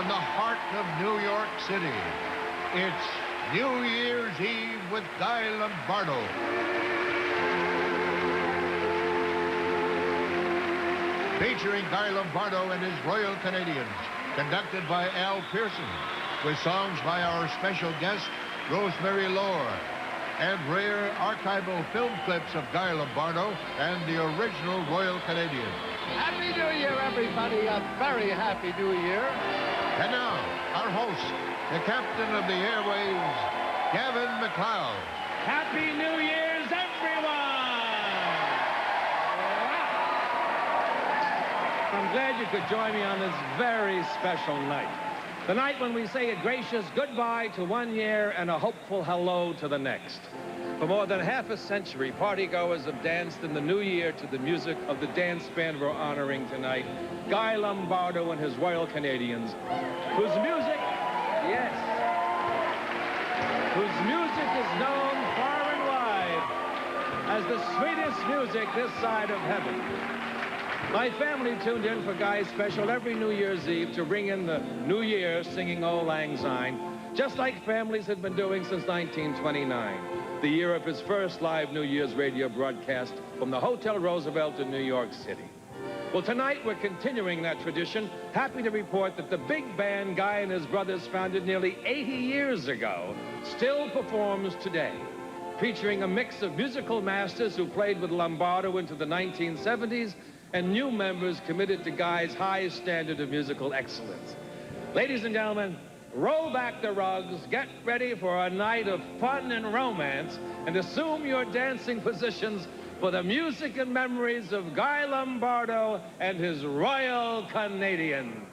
the heart of New York City. It's New Year's Eve with Guy Lombardo. Featuring Guy Lombardo and his Royal Canadians, conducted by Al Pearson, with songs by our special guest, Rosemary Lohr, and rare archival film clips of Guy Lombardo and the original Royal Canadians. Happy New Year, everybody. A very happy New Year. And now, our host, the captain of the airwaves, Gavin MacLeod. Happy New Year's, everyone! I'm glad you could join me on this very special night. The night when we say a gracious goodbye to one year and a hopeful hello to the next. For more than half a century, partygoers have danced in the new year to the music of the dance band we're honoring tonight, Guy Lombardo and his Royal Canadians, whose music is known far and wide as the sweetest music this side of heaven. My family tuned in for Guy's special every New Year's Eve to bring in the New Year singing Auld Lang Syne, just like families had been doing since 1929, the year of his first live New Year's radio broadcast from the Hotel Roosevelt in New York City. Well, tonight we're continuing that tradition, happy to report that the big band Guy and his brothers founded nearly 80 years ago still performs today, featuring a mix of musical masters who played with Lombardo into the 1970s and new members committed to Guy's high standard of musical excellence. Ladies and gentlemen, roll back the rugs, get ready for a night of fun and romance, and assume your dancing positions for the music and memories of Guy Lombardo and his Royal Canadians.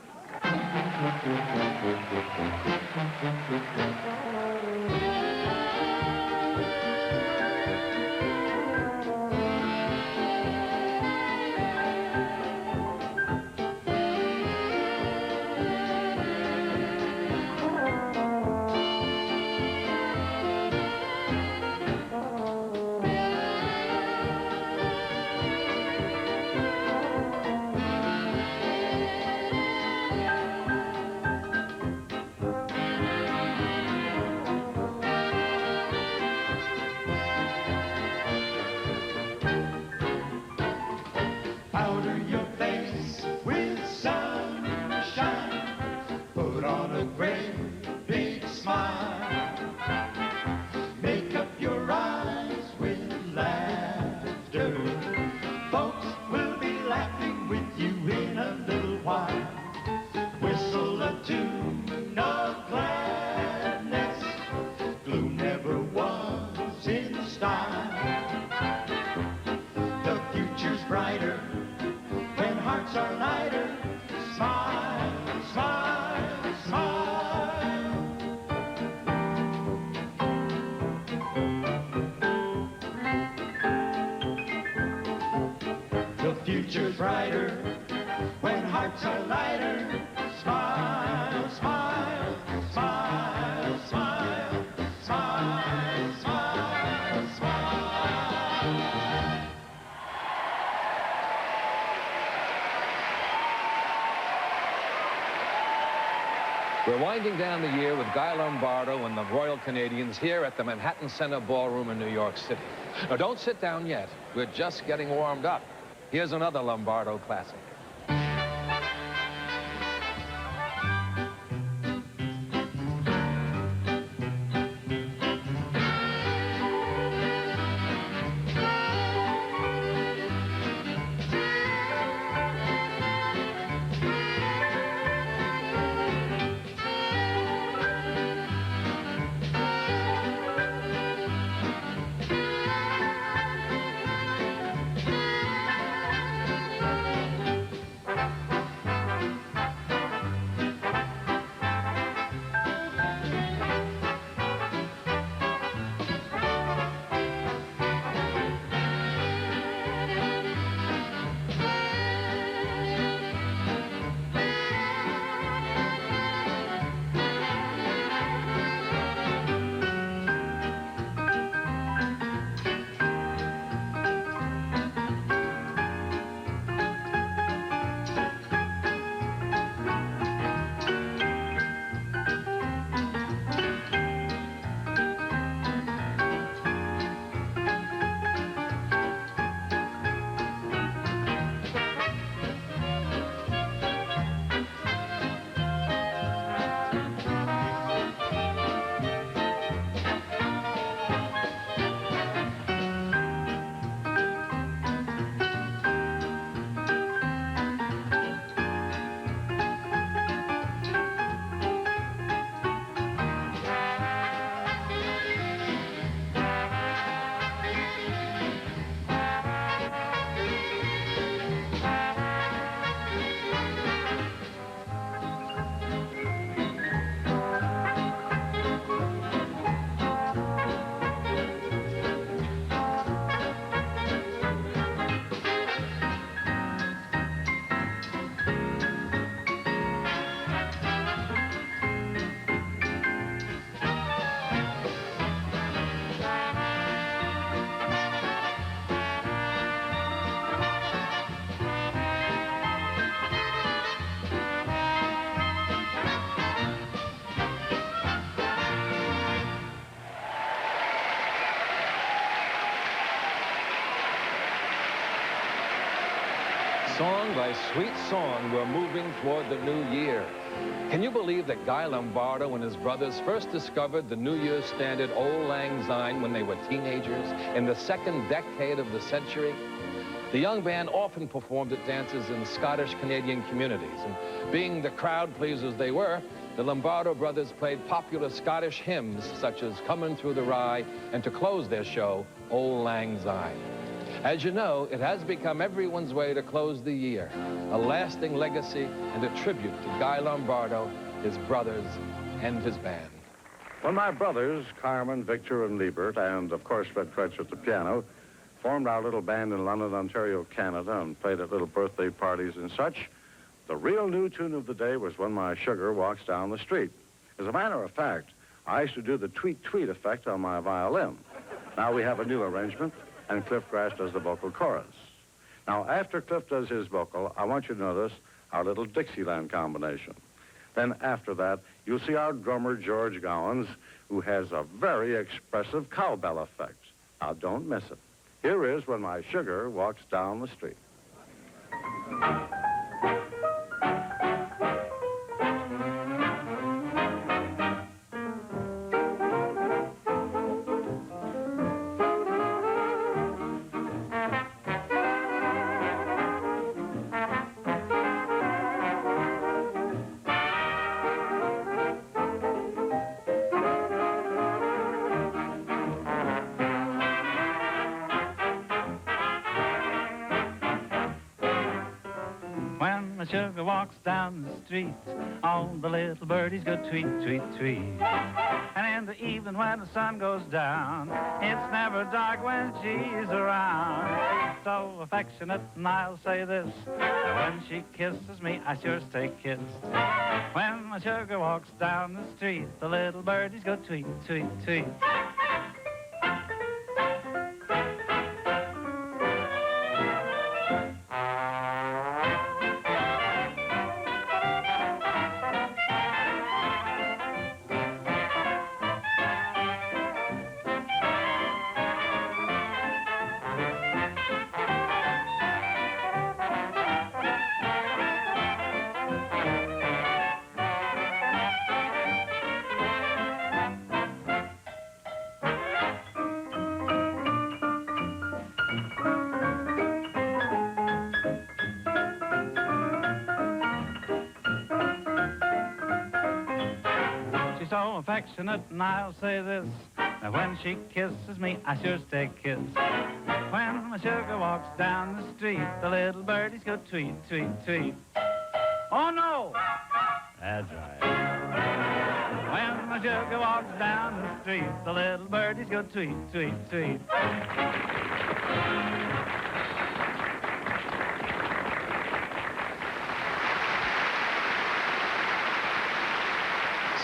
We're winding down the year with Guy Lombardo and the Royal Canadians here at the Manhattan Center Ballroom in New York City. Now, don't sit down yet. We're just getting warmed up. Here's another Lombardo classic. Song by sweet song, we're moving toward the new year. Can you believe that Guy Lombardo and his brothers first discovered the New Year's standard Auld Lang Syne when they were teenagers in the second decade of the century? The young band often performed at dances in Scottish-Canadian communities, and being the crowd pleasers they were, the Lombardo brothers played popular Scottish hymns such as Comin' Through the Rye, and to close their show, Auld Lang Syne. As you know, it has become everyone's way to close the year, a lasting legacy and a tribute to Guy Lombardo, his brothers, and his band. When my brothers, Carmen, Victor, and Liebert, and of course Fred Kreutzer at the piano, formed our little band in London, Ontario, Canada, and played at little birthday parties and such, the real new tune of the day was When My Sugar Walks Down the Street. As a matter of fact, I used to do the tweet-tweet effect on my violin. Now we have a new arrangement, and Cliff Grass does the vocal chorus. Now, after Cliff does his vocal, I want you to notice our little Dixieland combination. Then after that, you'll see our drummer, George Gowans, who has a very expressive cowbell effect. Now, don't miss it. Here is When My Sugar Walks Down the Street. When my sugar walks down the street, all the little birdies go tweet, tweet, tweet. And in the evening when the sun goes down, it's never dark when she's around. So affectionate, and I'll say this, when she kisses me, I sure stay kissed. When my sugar walks down the street, the little birdies go tweet, tweet, tweet. She's so affectionate, and I'll say this, that when she kisses me, I sure stay kissed. When my sugar walks down the street, the little birdies go tweet, tweet, tweet. Oh, no! That's right. When my sugar walks down the street, the little birdies go tweet, tweet, tweet.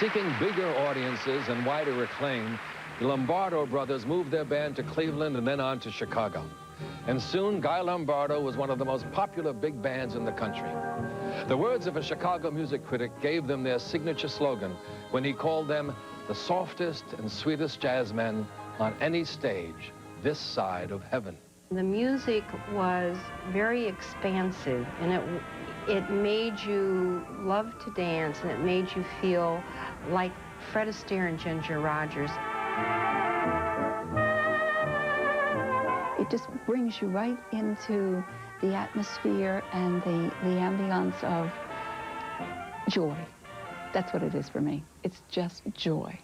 Seeking bigger audiences and wider acclaim, the Lombardo brothers moved their band to Cleveland and then on to Chicago. And soon, Guy Lombardo was one of the most popular big bands in the country. The words of a Chicago music critic gave them their signature slogan when he called them the softest and sweetest jazzmen on any stage this side of heaven. The music was very expansive, and it made you love to dance, and it made you feel like Fred Astaire and Ginger Rogers. It just brings you right into the atmosphere and the ambiance of joy. That's what it is for me. It's just joy.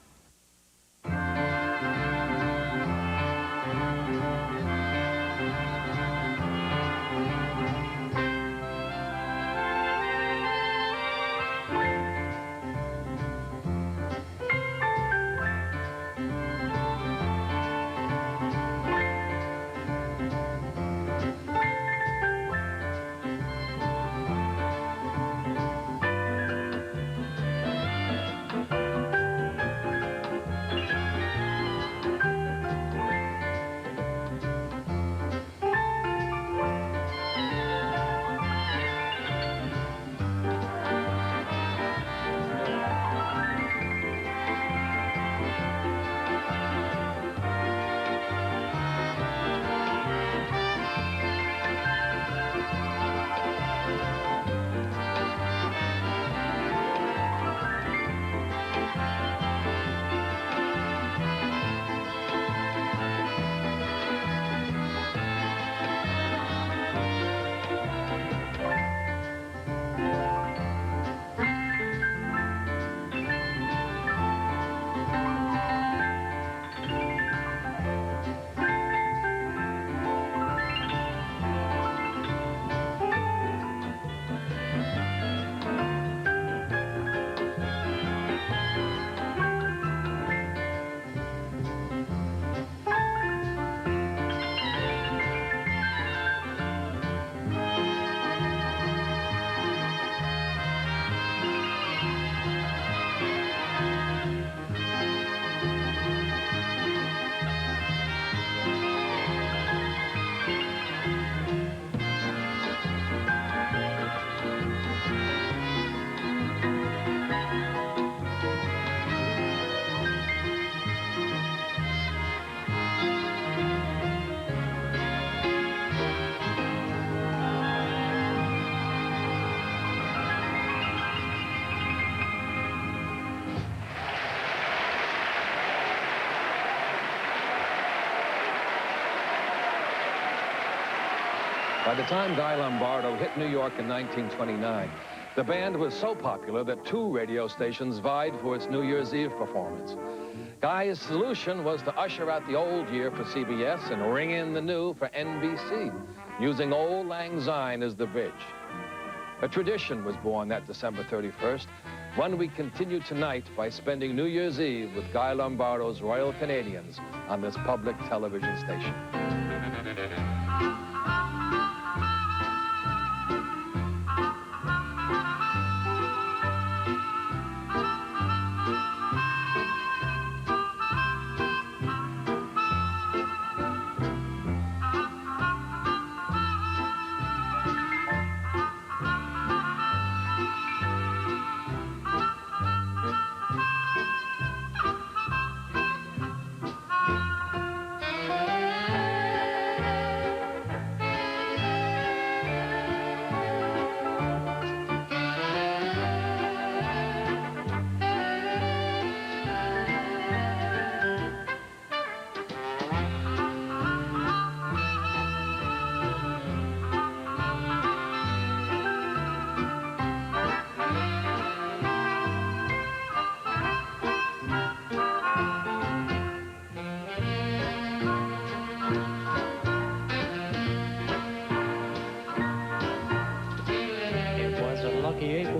By the time Guy Lombardo hit New York in 1929, the band was so popular that 2 radio stations vied for its New Year's Eve performance. Guy's solution was to usher out the old year for CBS and ring in the new for NBC, using Old Lang Syne as the bridge. A tradition was born that December 31st, one we continue tonight by spending New Year's Eve with Guy Lombardo's Royal Canadians on this public television station.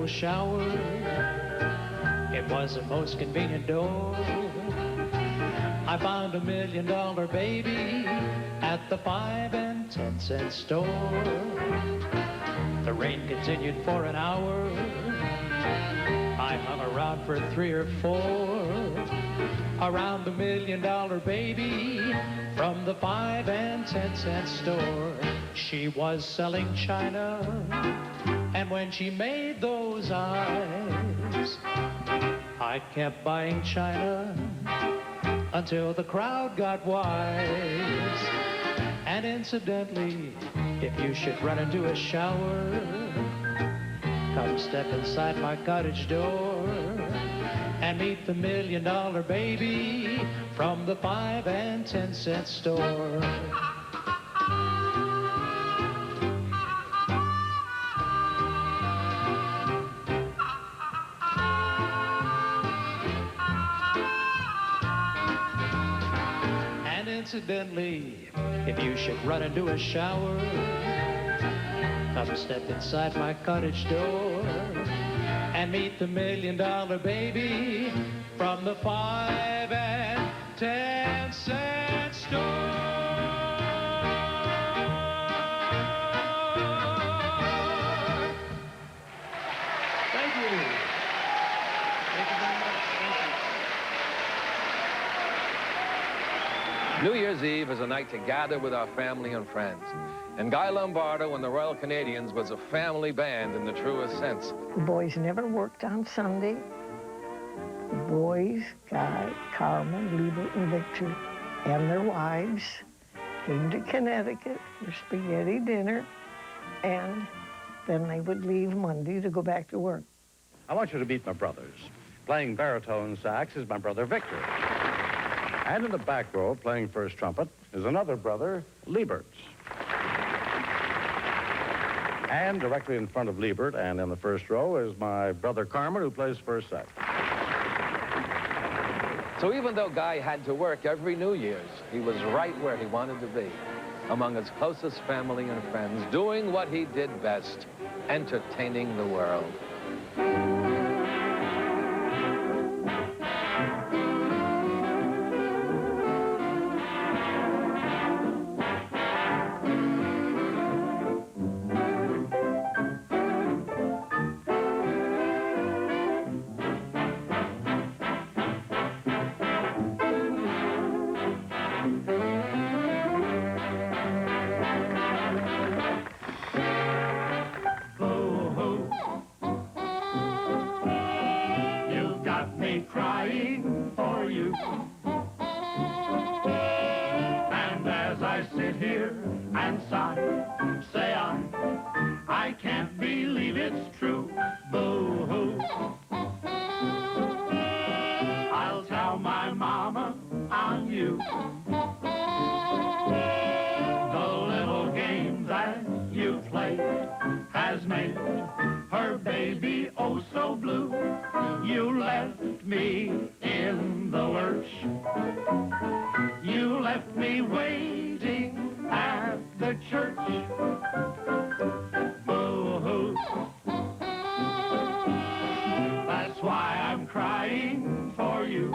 Shower. It was the most convenient door. I found $1 million baby at the 5 and 10 cent store. The rain continued for an hour. I hung around for 3 or 4 around the $1 million baby from the 5 and 10 cent store. She was selling china, and when she made those eyes, I kept buying china until the crowd got wise. And incidentally, if you should run into a shower, come step inside my cottage door and meet the $1 million baby from the 5 and 10 cent store. Incidentally, if you should run into a shower, come step inside my cottage door and meet the $1 million baby from the 5 and 10 cent store. Thank you. Thank you very much. Thank you. New Year's Eve is a night to gather with our family and friends. And Guy Lombardo and the Royal Canadians was a family band in the truest sense. The boys never worked on Sunday. The boys, Guy, Carmen, Liebert, and Victor, and their wives came to Connecticut for spaghetti dinner, and then they would leave Monday to go back to work. I want you to meet my brothers. Playing baritone sax is my brother Victor. And in the back row, playing first trumpet, is another brother, Liebert. And directly in front of Liebert and in the first row is my brother Carmen, who plays first sax. So even though Guy had to work every New Year's, he was right where he wanted to be, among his closest family and friends, doing what he did best, entertaining the world. Crying for you. And as I sit here and sigh, say I can't believe it's true. Boo-hoo. I'll tell my mama on you. The little games that you left me waiting at the church. Boo-hoo. That's why I'm crying for you.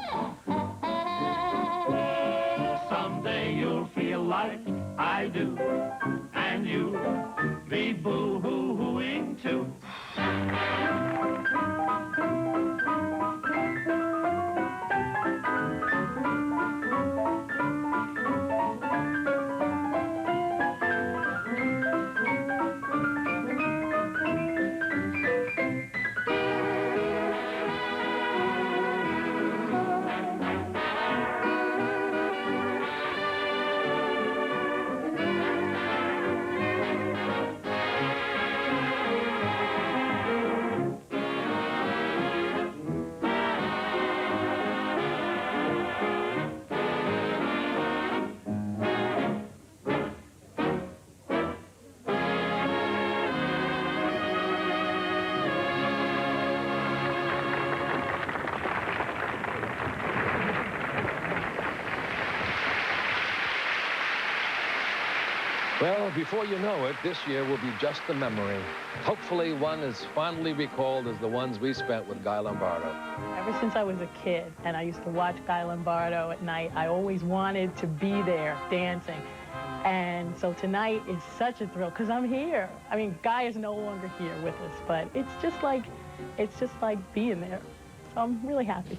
Someday you'll feel like I do, and you'll be boo-hoo-hooing too. Well, before you know it, this year will be just a memory. Hopefully one as fondly recalled as the ones we spent with Guy Lombardo. Ever since I was a kid and I used to watch Guy Lombardo at night, I always wanted to be there dancing. And so tonight is such a thrill because I'm here. I mean, Guy is no longer here with us, but it's just like being there. So I'm really happy.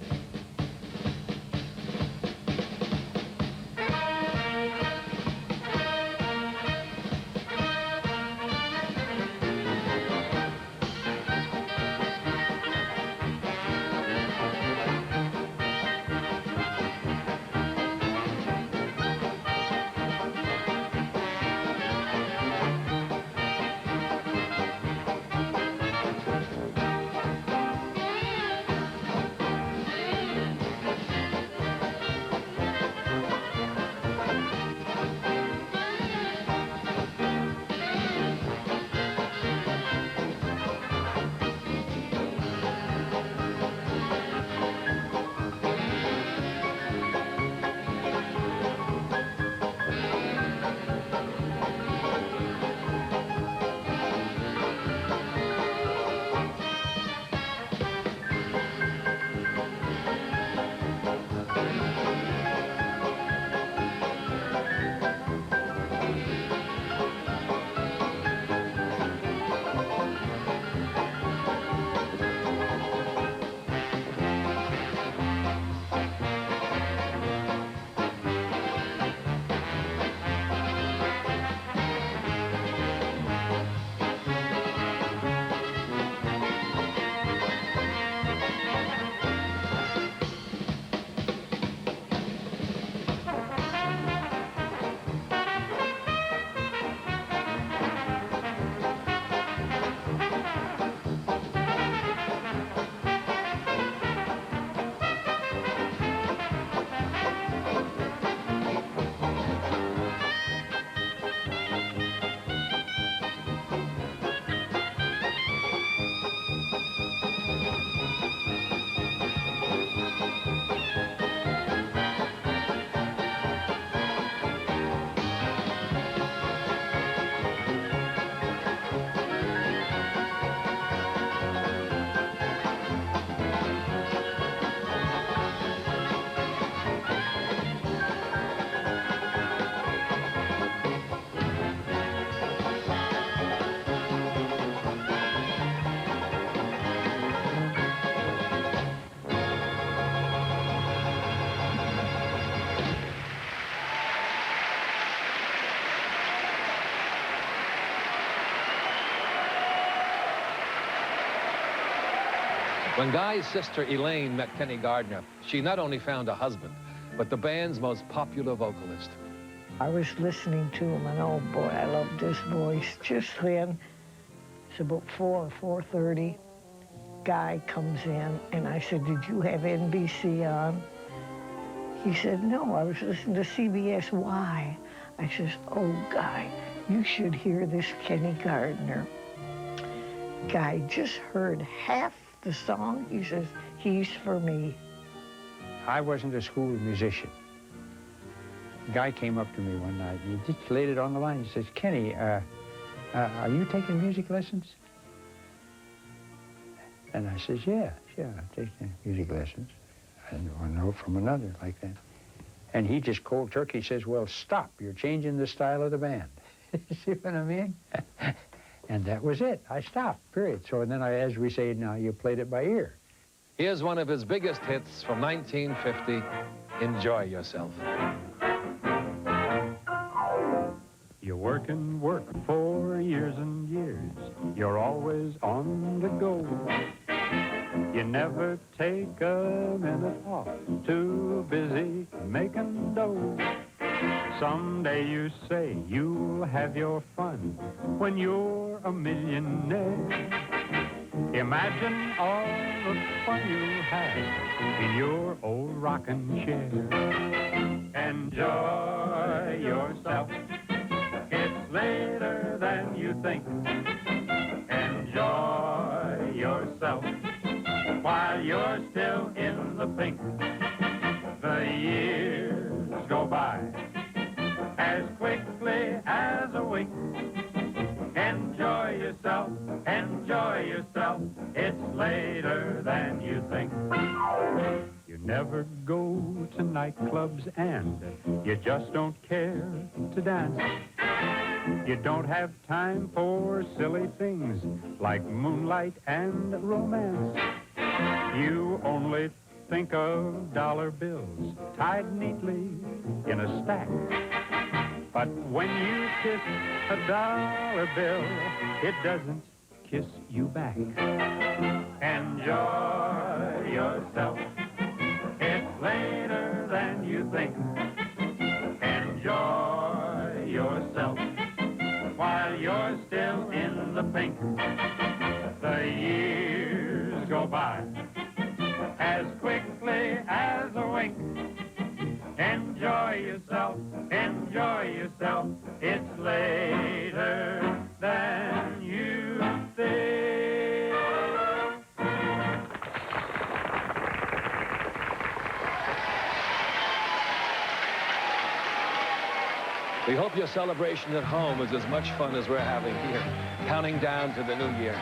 When Guy's sister Elaine met Kenny Gardner, she not only found a husband, but the band's most popular vocalist. I was listening to him, and oh boy, I loved his voice. Just then, it's about 4 or 4:30, Guy comes in, and I said, "Did you have NBC on?" He said, "No, I was listening to CBS. Why?" I says, "Oh, Guy, you should hear this Kenny Gardner." Guy just heard half the song. He says, "He's for me." I wasn't a school musician. A guy came up to me one night, and he just laid it on the line. He says, Kenny, are you taking music lessons? And I says, yeah, I'm taking music lessons. And one note from another, like that. And he just cold turkey says, well, stop, you're changing the style of the band. See what I mean? And that was it. I stopped, period. So then as we say now, you played it by ear. Here's one of his biggest hits from 1950, Enjoy Yourself. You're working for years and years. You're always on the go. You never take a minute off, too busy making dough. Someday you say you'll have your fun when you're a millionaire. Imagine all the fun you'll have in your old rocking chair. Enjoy yourself. It's later than you think. Enjoy yourself while you're still in the pink. The years go by as quickly as a wink. Enjoy yourself, enjoy yourself. It's later than you think. You never go to nightclubs and you just don't care to dance. You don't have time for silly things like moonlight and romance. You only think of dollar bills tied neatly in a stack. But when you kiss a dollar bill, it doesn't kiss you back. Enjoy yourself. It's later than you think. Enjoy yourself while you're still in the pink. The years go by as quickly as a wink. Enjoy yourself, enjoy yourself. It's later than you think. We hope your celebration at home is as much fun as we're having here, counting down to the new year.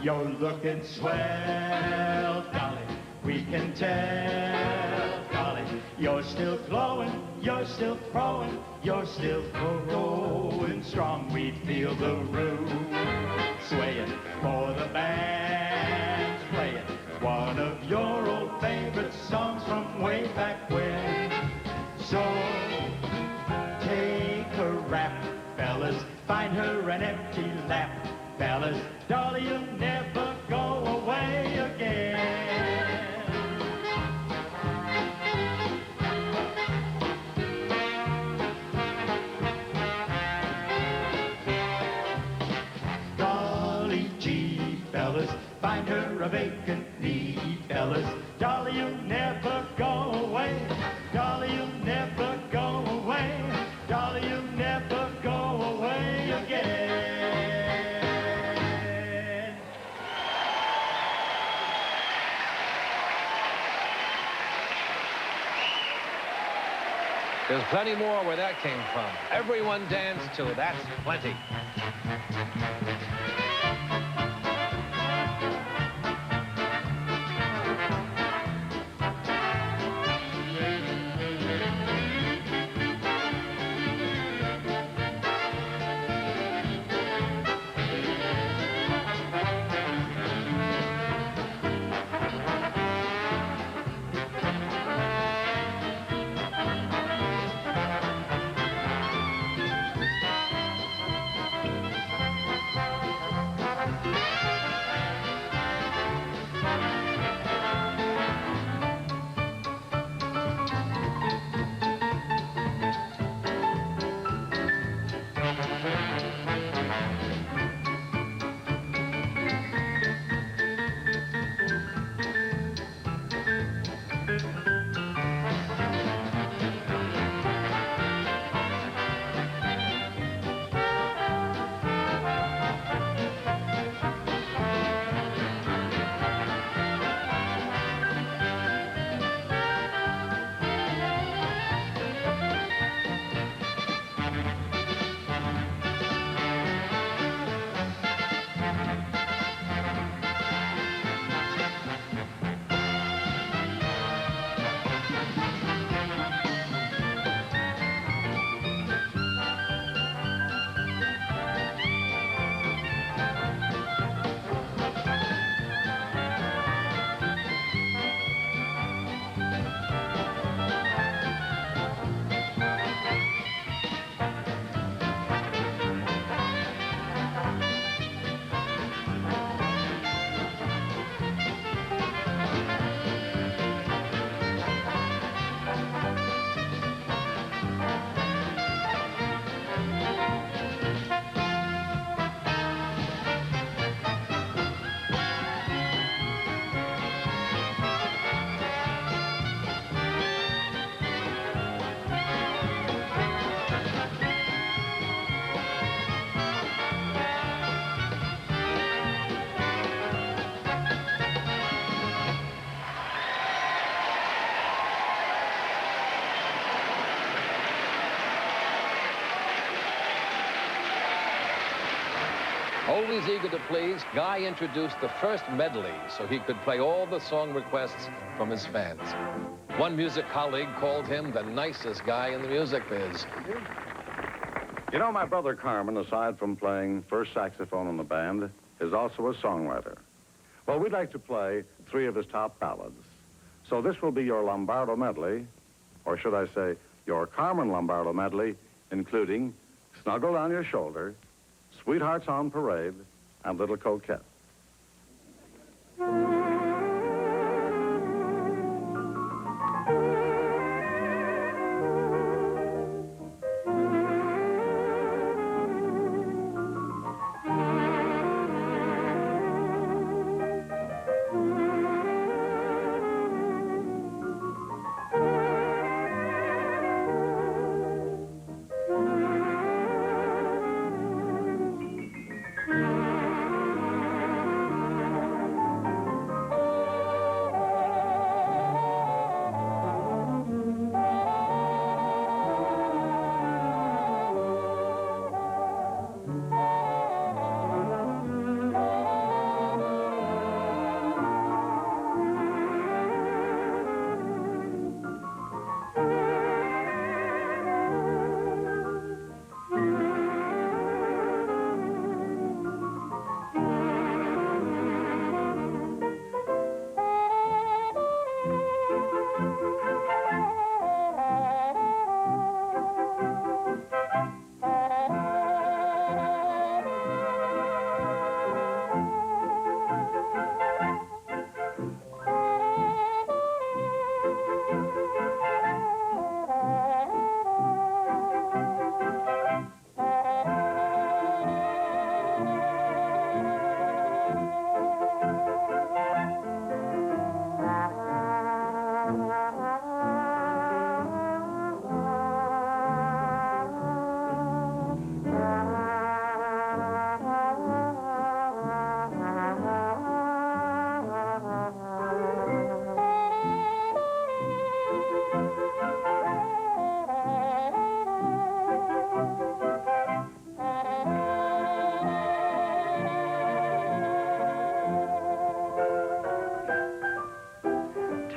You're looking swell, Dolly, we can tell, Dolly. You're still glowing, you're still growing, you're still going strong. We feel the room swaying for the band's playing one of your old favorite songs from way back when. So take her rap, fellas, find her an empty lap. Fellas, Dolly, you'll never go away again. Dolly G, fellas, find her a vacant knee, fellas. Dolly, you'll never go away. Dolly, you'll never go away. Dolly, you'll never go away again. There's plenty more where that came from. Everyone danced to That's Plenty. Always eager to please, Guy introduced the first medley so he could play all the song requests from his fans. One music colleague called him the nicest guy in the music biz. You know, my brother Carmen, aside from playing first saxophone in the band, is also a songwriter. Well, we'd like to play 3 of his top ballads. So this will be your Lombardo medley, or should I say, your Carmen Lombardo medley, including Snuggled on Your Shoulder, Sweethearts on Parade, and Little Coquette.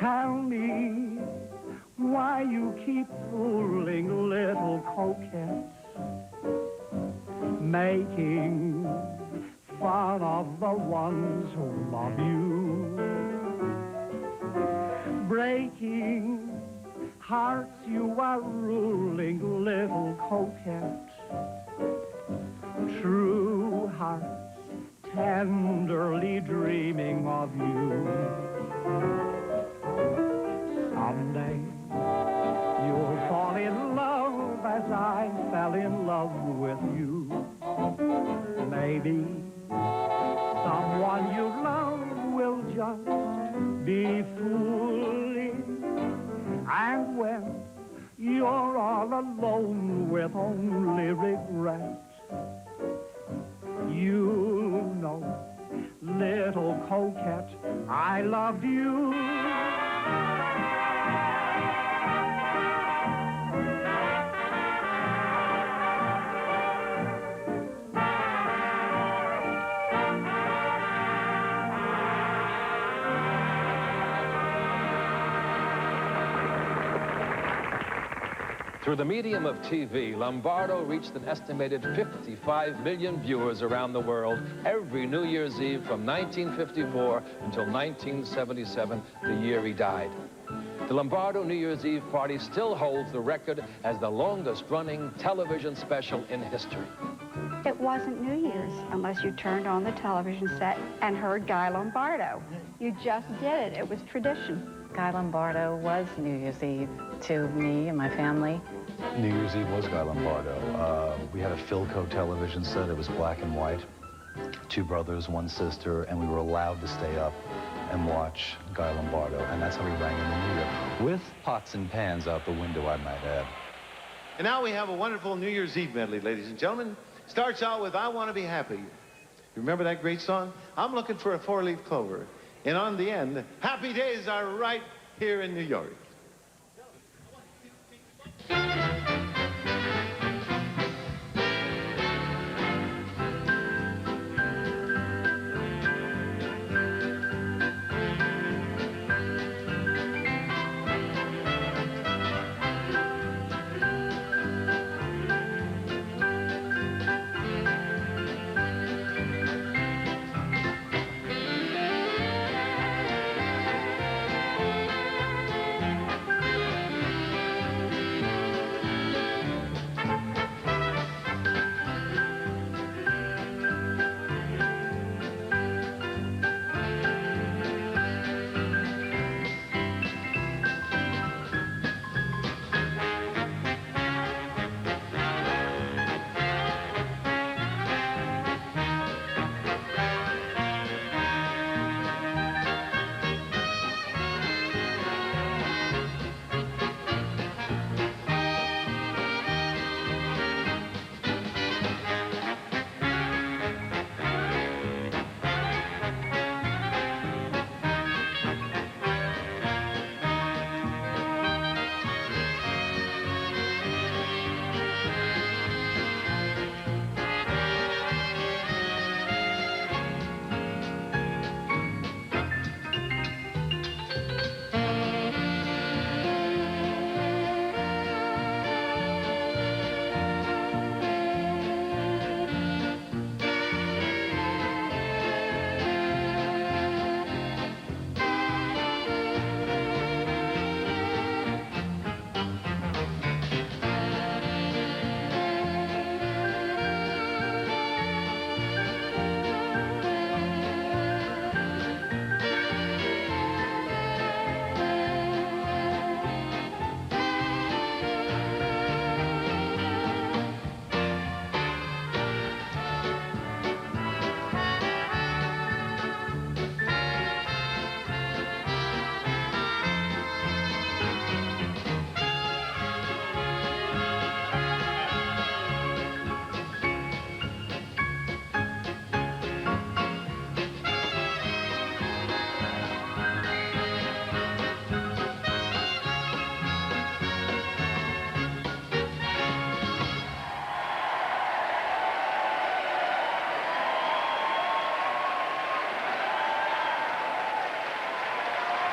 Tell me why you keep fooling little coquettes, making fun of the ones who love you, breaking hearts you are ruling, little coquette. True hearts tenderly dreaming of you. Someday you'll fall in love as I fell in love with you. Maybe someone you love will just be fooling. And when you're all alone with only regret, you know, little coquette, I loved you. Through the medium of TV, Lombardo reached an estimated 55 million viewers around the world every New Year's Eve from 1954 until 1977, the year he died. The Lombardo New Year's Eve party still holds the record as the longest-running television special in history. It wasn't New Year's unless you turned on the television set and heard Guy Lombardo. You just did it. It was tradition. Guy Lombardo was New Year's Eve to me and my family. New Year's Eve was Guy Lombardo. We had a Philco television set. It was black and white. 2 brothers, 1 sister, and we were allowed to stay up and watch Guy Lombardo, and that's how we rang in the New Year. With pots and pans out the window, I might add. And now we have a wonderful New Year's Eve medley, ladies and gentlemen. Starts out with I Want to Be Happy. Remember that great song? I'm looking for a 4-leaf clover. And on the end, happy days are right here in New York.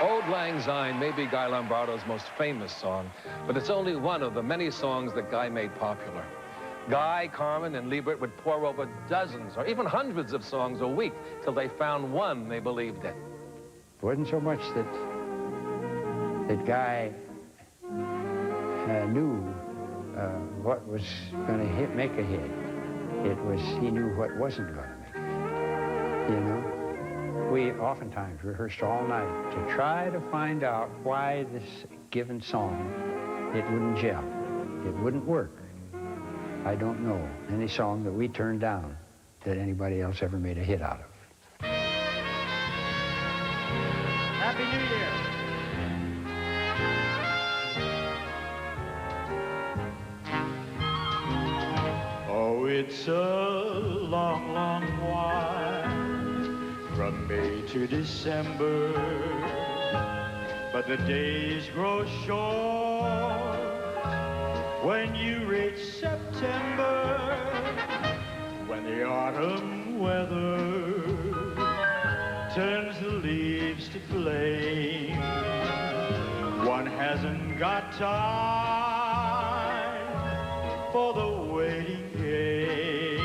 Auld Lang Syne may be Guy Lombardo's most famous song, but it's only one of the many songs that Guy made popular. Guy, Carmen, and Liebert would pour over dozens or even hundreds of songs a week till they found one they believed in. It wasn't so much that Guy knew what was going to make a hit. It was he knew what wasn't going to make a hit, you know? We oftentimes rehearsed all night to try to find out why this given song, it wouldn't gel, it wouldn't work. I don't know any song that we turned down that anybody else ever made a hit out of. Happy New Year. Oh, it's a long, long while from May to December, but the days grow short when you reach September, when the autumn weather turns the leaves to flame. One hasn't got time for the waiting game.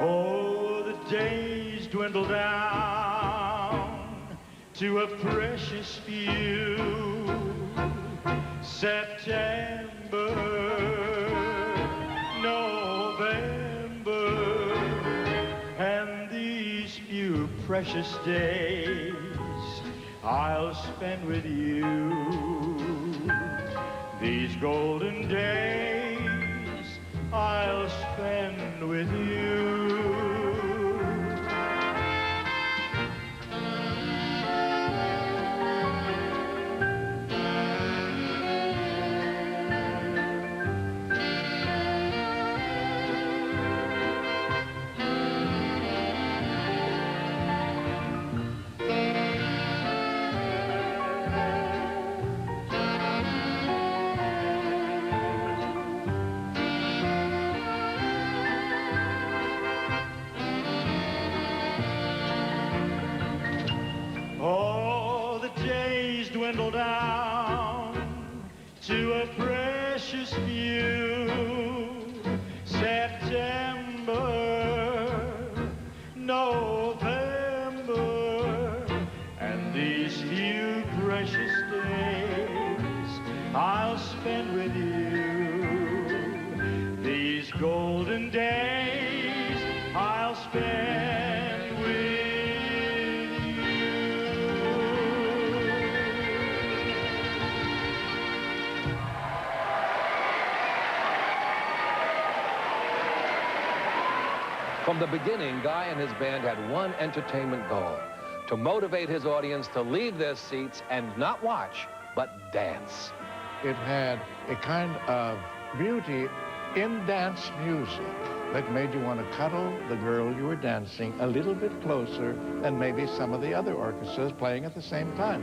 Oh, the days dwindle down to a precious few. September, November, and these few precious days I'll spend with you. These golden days I'll spend with you. Dwindle down to a precious few. September, November, and these few precious days I'll spend with you. These golden days I'll spend with you. From the beginning, Guy and his band had one entertainment goal: to motivate his audience to leave their seats and not watch, but dance. It had a kind of beauty in dance music that made you want to cuddle the girl you were dancing a little bit closer than maybe some of the other orchestras playing at the same time.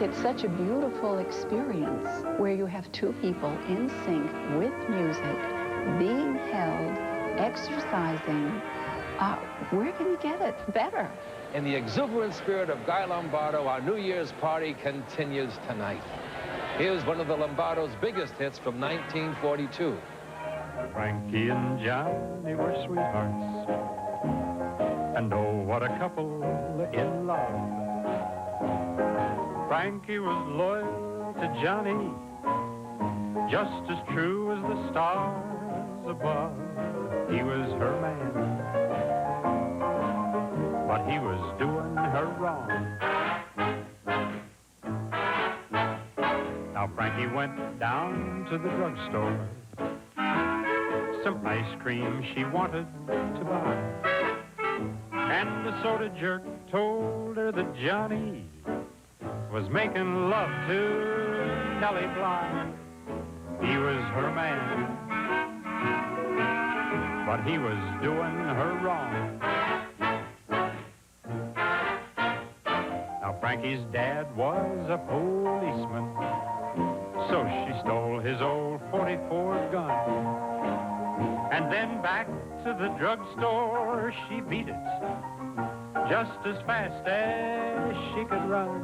It's such a beautiful experience where you have two people in sync with music, being held, exercising. Where can you get it better? In the exuberant spirit of Guy Lombardo, our New Year's party continues tonight. Here's one of the Lombardo's biggest hits from 1942. Frankie and Johnny were sweethearts, and oh, what a couple in love. Frankie was loyal to Johnny, just as true as the stars above. He was her man, but he was doing her wrong. Now Frankie went down to the drugstore. Some ice cream she wanted to buy, and the soda jerk told her that Johnny was making love to Nellie Bly. He was her man, but he was doing her wrong. Now Frankie's dad was a policeman, so she stole his old .44 gun. And then back to the drugstore she beat it just as fast as she could run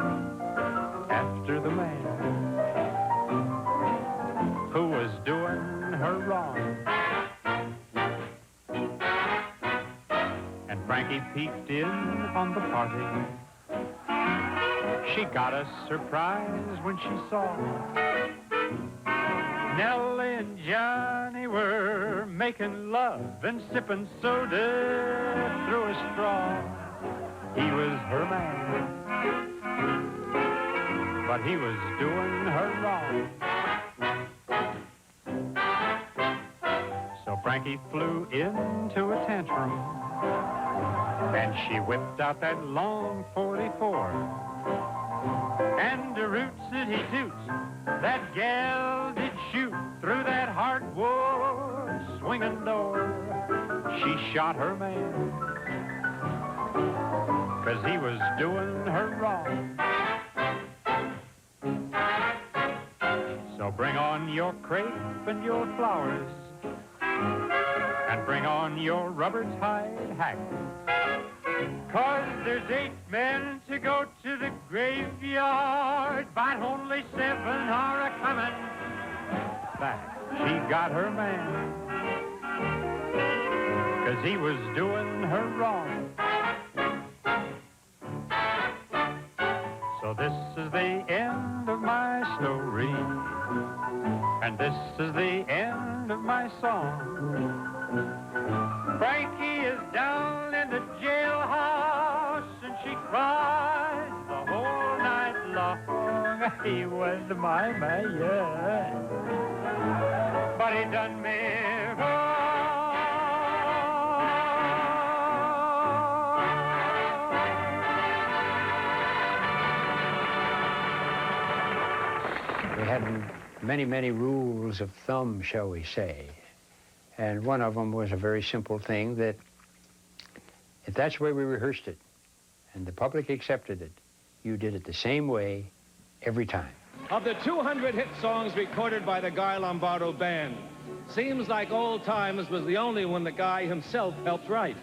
after the man who was doing her wrong. And Frankie peeked in on the party. She got a surprise when she saw Nellie and Johnny were making love and sipping soda through a straw. He was her man, but he was doing her wrong. So Frankie flew into a tantrum, and she whipped out that long 44. And the roots that he toots, that gal did shoot through that hardwood swinging door. She shot her man, 'cause he was doing her wrong. So bring on your crepe and your flowers, and bring on your rubber tied hack. 'Cause there's 8 men to go to the graveyard, but only 7 are a-comin' back. She got her man, 'cause he was doing her wrong. So this is the end of my story, and this is the end of my song. Frankie is down in the jailhouse, and she cries the whole night long. He was my man, but he done me wrong. We had many, many rules of thumb, shall we say. And one of them was a very simple thing, that if that's the way we rehearsed it and the public accepted it, you did it the same way every time. Of the 200 hit songs recorded by the Guy Lombardo Band, Seems Like Old Times was the only one the Guy himself helped write.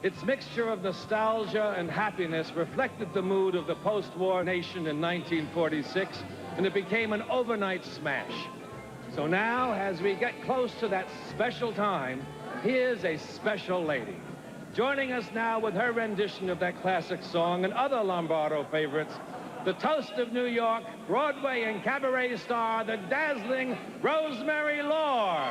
Its mixture of nostalgia and happiness reflected the mood of the post-war nation in 1946, and it became an overnight smash. So now, as we get close to that special time, here's a special lady. Joining us now with her rendition of that classic song and other Lombardo favorites, the toast of New York, Broadway and cabaret star, the dazzling Rosemary Lore.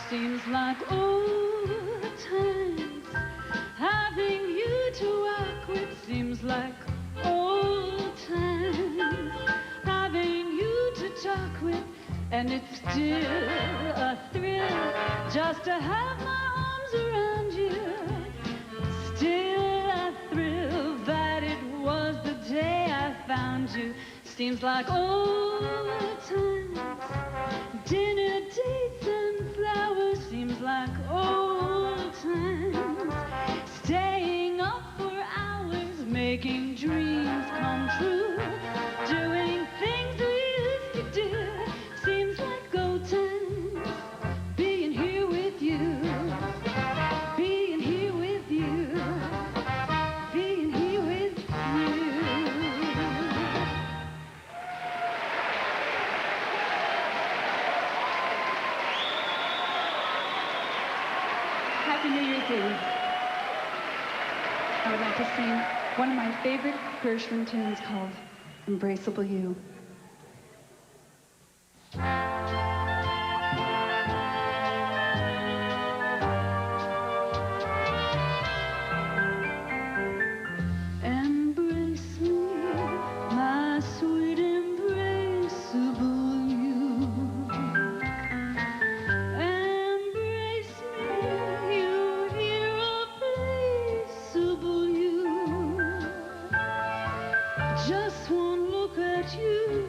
Seems like old times, having you to walk with. Seems like old times, having you to talk with. And it's still a thrill just to have my arms around you. Still a thrill that it was the day I found you. Seems like old times, dinner dates and flowers. Seems like old times, staying up for hours, making dreams come true, doing things we used to do. Seems like old times, being here with you, being here with you, being here with you. Happy New Year's Eve. I would like to sing one of my favorite Gershwin tunes called Embraceable You. Embrace me, my sweet embraceable you. Embrace me, you irreplaceable you. Just one look at you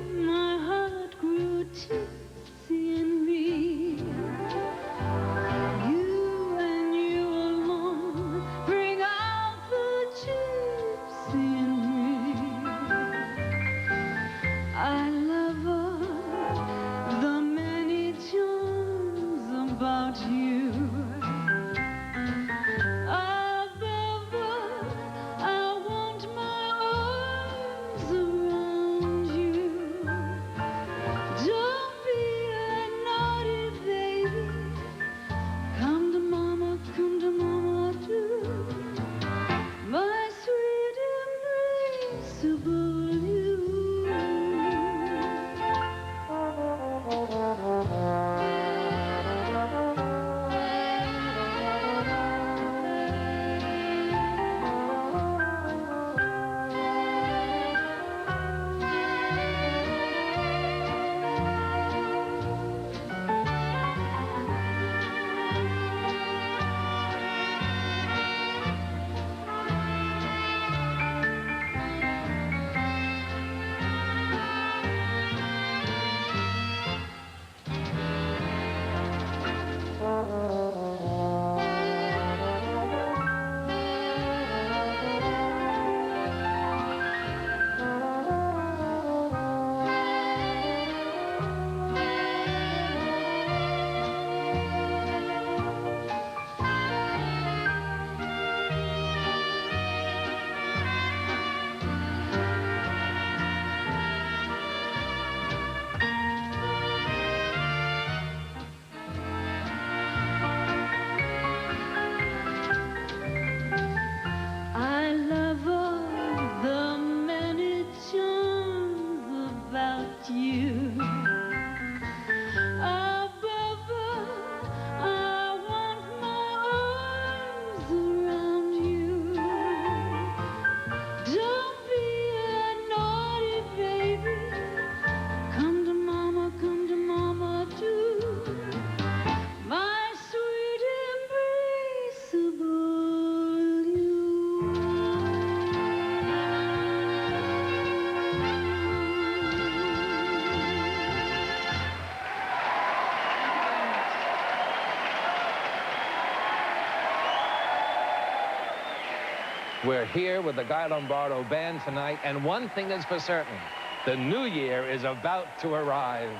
We're here with the Guy Lombardo Band tonight, and one thing is for certain. The new year is about to arrive.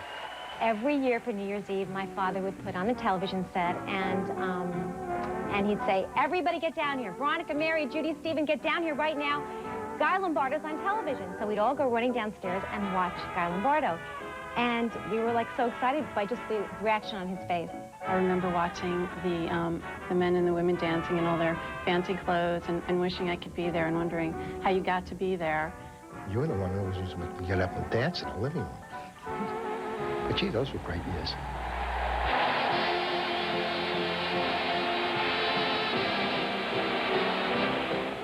Every year for New Year's Eve, my father would put on the television set, and he'd say, everybody get down here. Veronica, Mary, Judy, Stephen, get down here right now. Guy Lombardo's on television. So we'd all go running downstairs and watch Guy Lombardo. And we were like so excited by just the reaction on his face. I remember watching the men and the women dancing in all their fancy clothes and wishing I could be there and wondering how you got to be there. You were the one who always used to make me get up and dance in the living room. But gee, those were great years.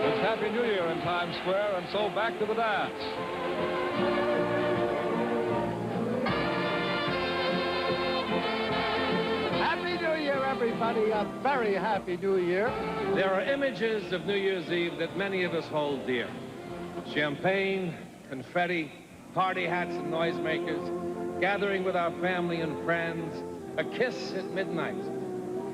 It's Happy New Year in Times Square, and so back to the dance. Happy New Year, everybody. A very happy New Year. There are images of New Year's Eve that many of us hold dear. Champagne, confetti, party hats and noisemakers, gathering with our family and friends, a kiss at midnight.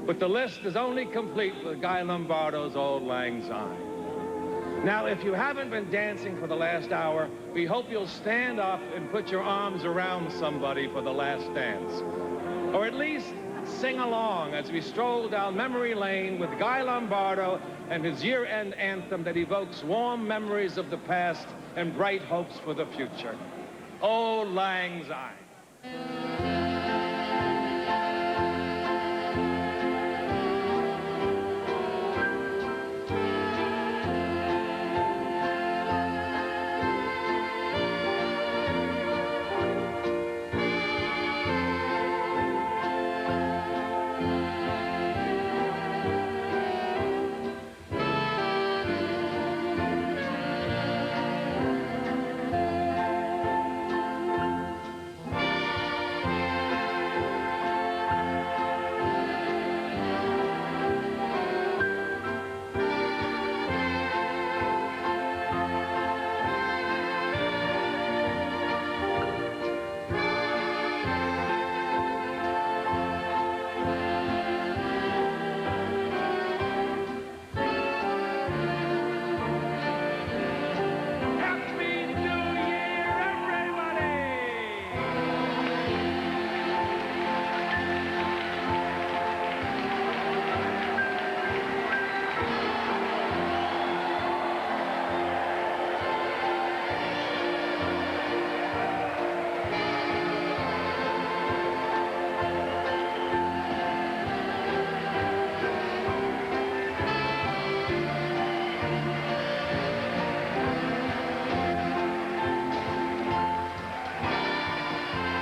But the list is only complete with Guy Lombardo's Auld Lang Syne. Now, if you haven't been dancing for the last hour, we hope you'll stand up and put your arms around somebody for the last dance. Or at least sing along as we stroll down memory lane with Guy Lombardo and his year-end anthem that evokes warm memories of the past and bright hopes for the future. Auld Lang Syne.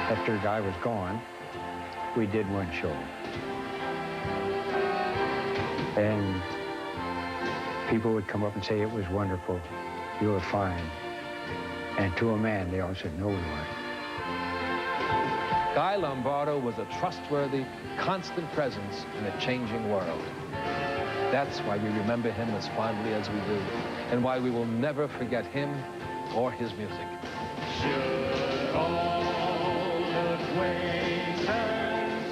After Guy was gone, we did one show. And people would come up and say, it was wonderful, you were fine. And to a man, they all said, no, we weren't. Guy Lombardo was a trustworthy, constant presence in a changing world. That's why we remember him as fondly as we do, and why we will never forget him or his music. Should all acquaintance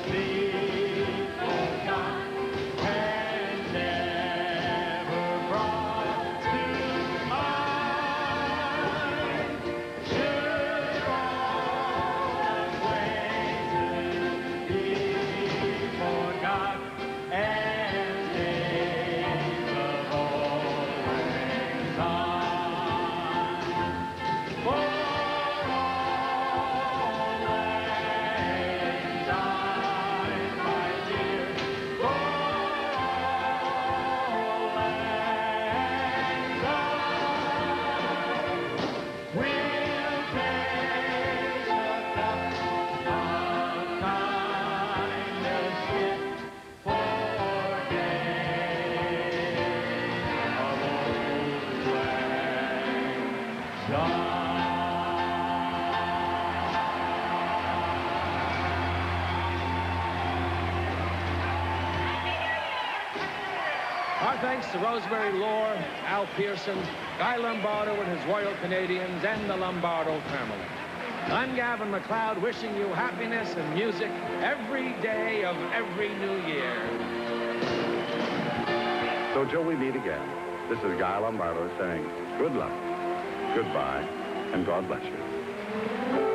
be forgot and never brought to mind? Should all acquaintance be forgot and days of old lang syne? For Our thanks to Rosemary Lohr, Al Pearson, Guy Lombardo and his Royal Canadians, and the Lombardo family. I'm Gavin MacLeod, wishing you happiness and music every day of every new year. So till we meet again, This is Guy Lombardo saying good luck, goodbye, and God bless you.